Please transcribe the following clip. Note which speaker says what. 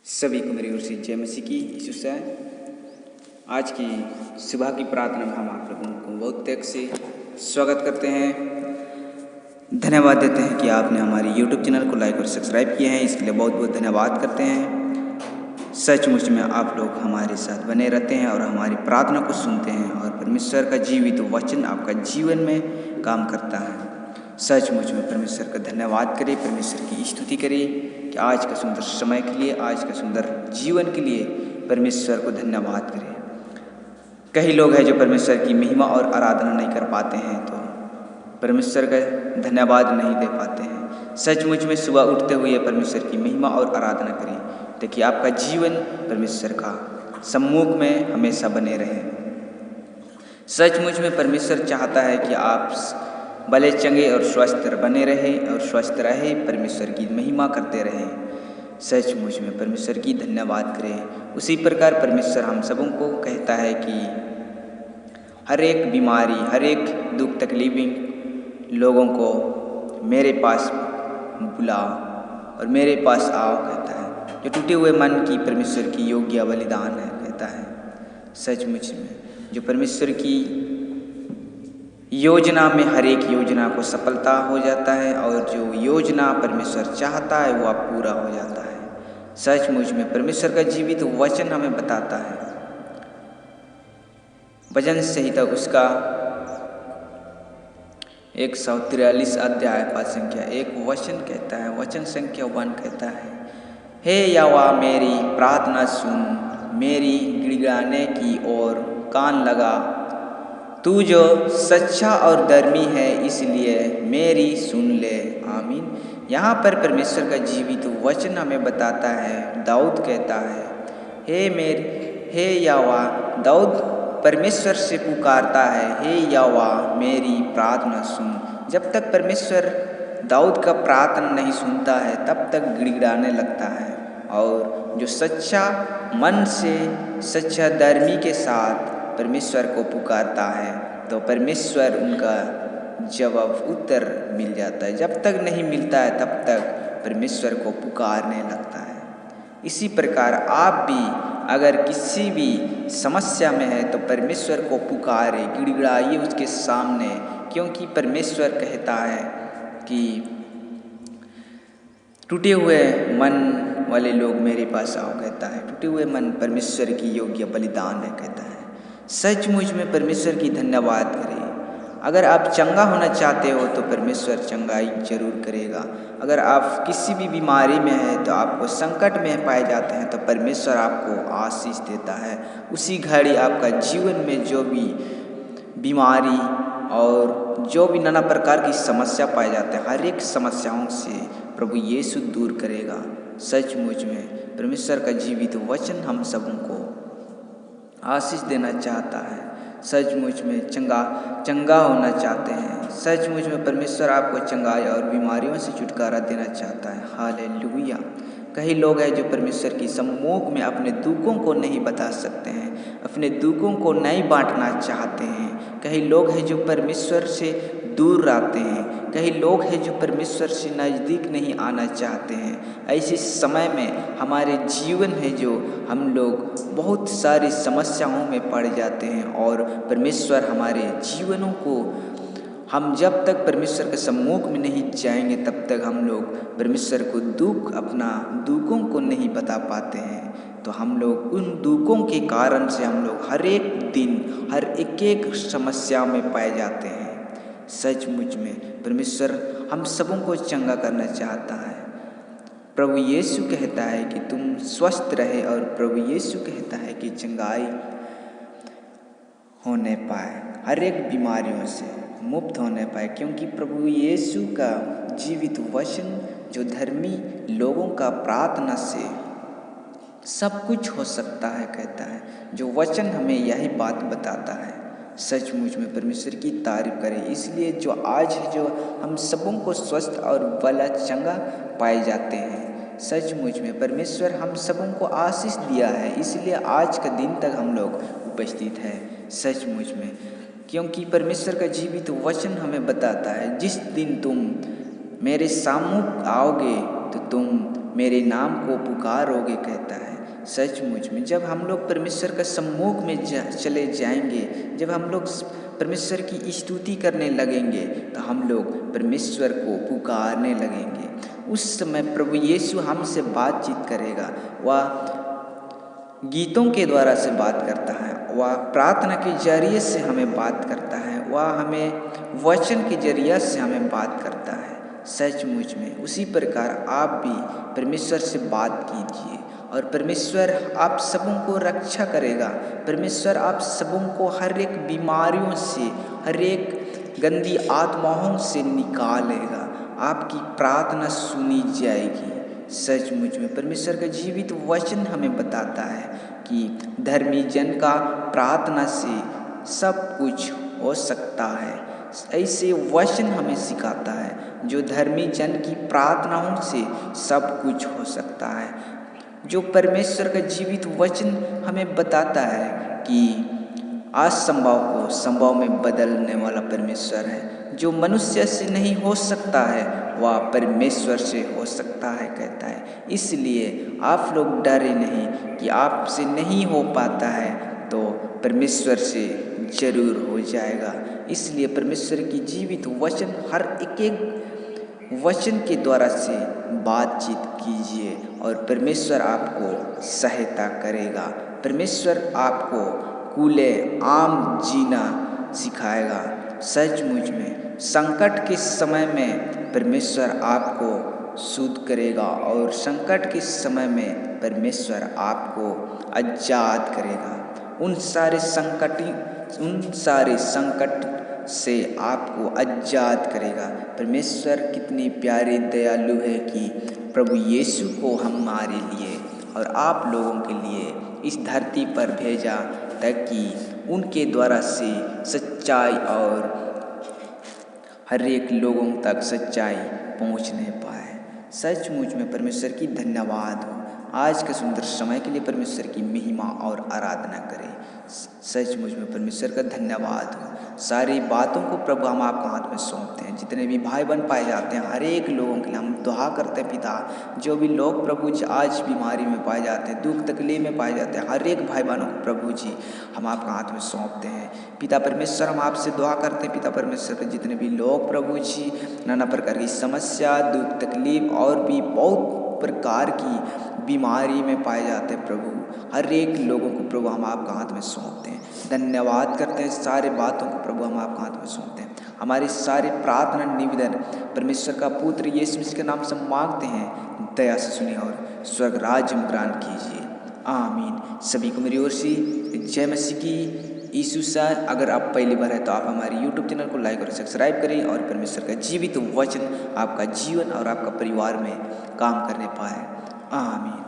Speaker 1: सभी को मेरी ओर से जय मसीह की यीशु से। आज की सुबह की प्रार्थना में हम आप लोगों को बहुत त्याग से स्वागत करते हैं। धन्यवाद देते हैं कि आपने हमारे YouTube चैनल को लाइक और सब्सक्राइब किए हैं, इसके लिए बहुत बहुत धन्यवाद करते हैं। सचमुच में आप लोग हमारे साथ बने रहते हैं और हमारी प्रार्थना को सुनते हैं और परमेश्वर का जीवित वचन आपका जीवन में काम करता है। सचमुच में परमेश्वर का धन्यवाद करें, परमेश्वर की स्तुति करें कि आज का सुंदर समय के लिए, आज का सुंदर जीवन के लिए परमेश्वर को धन्यवाद करें। कई लोग हैं जो परमेश्वर की महिमा और आराधना नहीं कर पाते हैं, तो परमेश्वर का धन्यवाद नहीं दे पाते हैं। सचमुच में सुबह उठते हुए परमेश्वर की महिमा और आराधना करें, ताकि आपका जीवन परमेश्वर का सम्मुख में हमेशा बने रहे। सचमुच में परमेश्वर चाहता है कि आप भले चंगे और स्वस्थ बने रहे और स्वस्थ रहे, परमेश्वर की महिमा करते रहें। सचमुच में परमेश्वर की धन्यवाद करें। उसी प्रकार परमेश्वर हम सबों को कहता है कि हर एक बीमारी, हर एक दुख तकलीफ लोगों को मेरे पास बुलाओ और मेरे पास आओ, कहता है। जो टूटे हुए मन की परमेश्वर की योग्य बलिदान है, कहता है। सचमुच में जो परमेश्वर की योजना में हर एक योजना को सफलता हो जाता है और जो योजना परमेश्वर चाहता है वह पूरा हो जाता है। सचमुच में परमेश्वर का जीवित वचन हमें बताता है। भजन संहिता उसका 143 अध्याय पद संख्या 1 वचन कहता है, वचन संख्या 1 कहता है, हे यहोवा मेरी प्रार्थना सुन, मेरी गिड़गिड़ाने की ओर कान लगा। तू जो सच्चा और धर्मी है, इसलिए मेरी सुन ले। आमीन। यहाँ पर परमेश्वर का जीवित वचन हमें बताता है। दाऊद कहता है, हे यहोवा, दाऊद परमेश्वर से पुकारता है, हे यहोवा मेरी प्रार्थना सुन। जब तक परमेश्वर दाऊद का प्रार्थना नहीं सुनता है, तब तक गिड़गिड़ाने लगता है। और जो सच्चा मन से, सच्चा धर्मी के साथ परमेश्वर को पुकारता है, तो परमेश्वर उनका जवाब उत्तर मिल जाता है। जब तक नहीं मिलता है, तब तक परमेश्वर को पुकारने लगता है। इसी प्रकार आप भी अगर किसी भी समस्या में है, तो परमेश्वर को पुकारे, गिड़गिड़ाइए उसके सामने, क्योंकि परमेश्वर कहता है कि टूटे हुए मन वाले लोग मेरे पास आओ, कहता है। टूटे हुए मन परमेश्वर की योग्य बलिदान है, कहता है। सचमुच में परमेश्वर की धन्यवाद करें। अगर आप चंगा होना चाहते हो तो परमेश्वर चंगाई जरूर करेगा। अगर आप किसी भी बीमारी में हैं, तो आपको संकट में पाए जाते हैं, तो परमेश्वर आपको आशीष देता है। उसी घड़ी आपका जीवन में जो भी बीमारी और जो भी नाना प्रकार की समस्या पाए जाते हैं, हर एक समस्याओं से प्रभु यीशु दूर करेगा। सचमुच में परमेश्वर का जीवित वचन हम सबों को आशीष देना चाहता है। सचमुच में चंगा होना चाहते हैं। सचमुच में परमेश्वर आपको चंगाई और बीमारियों से छुटकारा देना चाहता है। हालेलुया। कई लोग हैं जो परमेश्वर की सम्मुख में अपने दुखों को नहीं बता सकते हैं, अपने दुखों को नहीं बांटना चाहते हैं। कई लोग हैं जो परमेश्वर से दूर रहते हैं। कई लोग हैं जो परमेश्वर से नज़दीक नहीं आना चाहते हैं। ऐसे समय में हमारे जीवन है जो हम लोग बहुत सारी समस्याओं में पड़ जाते हैं और परमेश्वर हमारे जीवनों को, हम जब तक परमेश्वर के सम्मुख में नहीं जाएंगे, तब तक हम लोग परमेश्वर को अपना दुखों को नहीं बता पाते हैं। तो हम लोग उन दुखों के कारण से हम लोग हर एक दिन हर एक समस्या में पाए जाते हैं। सचमुच में परमेश्वर हम सबों को चंगा करना चाहता है। प्रभु यीशु कहता है कि तुम स्वस्थ रहे, और प्रभु यीशु कहता है कि चंगाई होने पाए, हर एक बीमारियों से मुक्त होने पाए, क्योंकि प्रभु यीशु का जीवित वचन जो धर्मी लोगों का प्रार्थना से सब कुछ हो सकता है, कहता है। जो वचन हमें यही बात बताता है। सचमुच में परमेश्वर की तारीफ करें। इसलिए जो आज जो हम सबों को स्वस्थ और भला चंगा पाए जाते हैं, सचमुच में परमेश्वर हम सबों को आशीष दिया है, इसलिए आज का दिन तक हम लोग उपस्थित हैं। सचमुच में क्योंकि परमेश्वर का जीवित वचन हमें बताता है, जिस दिन तुम मेरे सामने आओगे तो तुम मेरे नाम को पुकारोगे कहता है। सचमुच में जब हम लोग परमेश्वर के सम्मुख में चले जाएंगे, जब हम लोग परमेश्वर की स्तुति करने लगेंगे, तो हम लोग परमेश्वर को पुकारने लगेंगे। उस समय प्रभु यीशु हमसे बातचीत करेगा। वह गीतों के द्वारा से बात करता है, वह प्रार्थना के जरिए से हमें बात करता है, वह हमें वचन के जरिए से हमें बात करता है। सचमुच में उसी प्रकार आप भी परमेश्वर से बात कीजिए और परमेश्वर आप सबों को रक्षा करेगा। परमेश्वर आप सबों को हर एक बीमारियों से, हर एक गंदी आत्माओं से निकालेगा। आपकी प्रार्थना सुनी जाएगी। सचमुच में परमेश्वर का जीवित वचन हमें बताता है कि धर्मी जन का प्रार्थना से सब कुछ हो सकता है। ऐसे वचन हमें सिखाता है जो धर्मी जन की प्रार्थनाओं से सब कुछ हो सकता है। जो परमेश्वर का जीवित वचन हमें बताता है कि असंभव को संभव में बदलने वाला परमेश्वर है। जो मनुष्य से नहीं हो सकता है वह परमेश्वर से हो सकता है कहता है। इसलिए आप लोग डरे नहीं कि आपसे नहीं हो पाता है तो परमेश्वर से जरूर हो जाएगा। इसलिए परमेश्वर की जीवित वचन हर एक वचन के द्वारा से बातचीत कीजिए और परमेश्वर आपको सहायता करेगा। परमेश्वर आपको कूले आम जीना सिखाएगा। सचमुच में संकट के समय में परमेश्वर आपको शुद्ध करेगा और संकट के समय में परमेश्वर आपको आजाद करेगा। उन सारे संकट से आपको आजाद करेगा। परमेश्वर कितनी प्यारी दयालु है कि प्रभु यीशु को हमारे लिए और आप लोगों के लिए इस धरती पर भेजा ताकि उनके द्वारा से सच्चाई और हर एक लोगों तक सच्चाई पहुंचने पाए। सचमुच में परमेश्वर की धन्यवाद हो। आज के सुंदर समय के लिए परमेश्वर की महिमा और आराधना करें। सचमुच में परमेश्वर का धन्यवाद हो। सारी बातों को प्रभु हम आपके हाथ में सौंपते हैं। जितने भी भाई बहन पाए जाते हैं हर एक लोगों के लिए हम दुआ करते हैं पिता। जो भी लोग प्रभु जी आज बीमारी में पाए जाते हैं, दुख तकलीफ में पाए जाते हैं, हर एक भाई बहनों को प्रभु जी हम आपके हाथ में सौंपते हैं। पिता परमेश्वर हम आपसे दुआ करते हैं पिता परमेश्वर के जितने भी लोग प्रभु जी नाना प्रकार की समस्या, दुख तकलीफ और भी बहुत प्रकार की बीमारी में पाए जाते हैं प्रभु, हर एक लोगों को प्रभु हम आपके हाथ में सौंपते हैं। धन्यवाद करते हैं। सारे बातों को प्रभु हम आपके हाथ में सौंपते हैं। हमारी सारी प्रार्थना निवेदन परमेश्वर का पुत्र यीशु मसीह के नाम से मांगते हैं। दया से सुनिए और स्वर्ग राज्य में ग्रहण कीजिए। आमीन। सभी को मेरी ओर से जय मसीह की। यीशु सा अगर आप पहली बार है तो आप हमारे YouTube चैनल को लाइक और सब्सक्राइब करें और परमेश्वर का जीवित वचन आपका जीवन और आपका परिवार में काम करने पाए। आमीन।